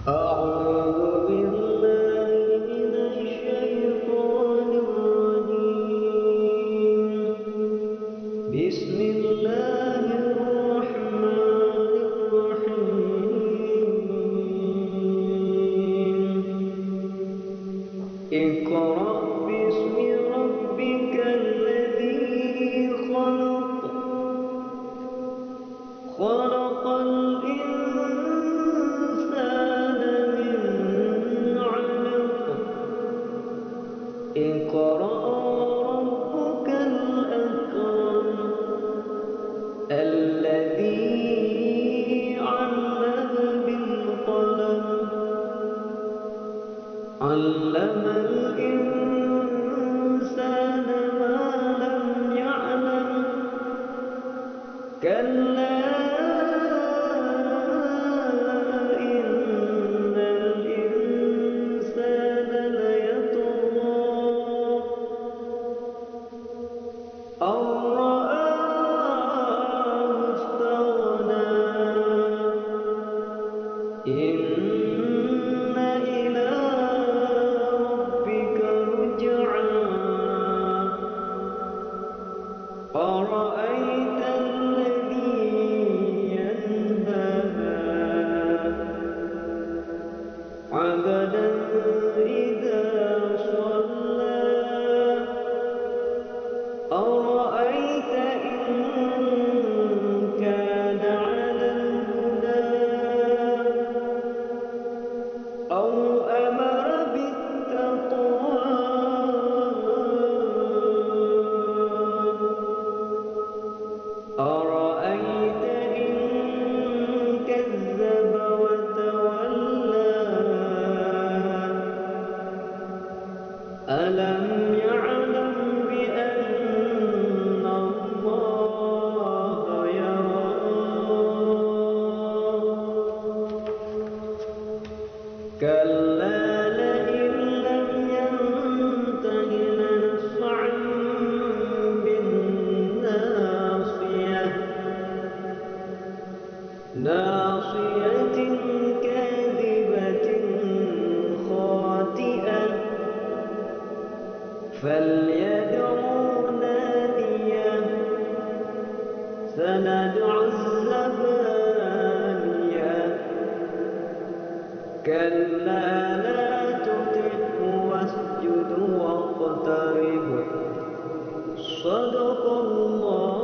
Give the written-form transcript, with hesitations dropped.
أعوذ بالله من الشيطان الرجيم. بسم الله الرحمن الرحيم. اقرأ باسم ربك الذي خلق. خلق الإنسان من علق. اقرأ وربك الأكرم الذي علم بالقلم. علم الإنسان ما لم يعلم. كلا إن الإنسان ليطغى أن رآه استغنى. إن إلى ربك رجعا. أرأيت الذي ينهى عبدا إذا صلى. أرأيت إن كان على الهدى أو أمر بالتقوى. أرأيت إن كذب وتولى. ألم يعلم بأن الله يرى. كلا لئن لم ينته لنسفعا بالناصية. ناصية كاذبة خاطئة. فليدع ناديه. سندع الزبانية. كلا لا تطعه واسجد واقترب. صدق الله.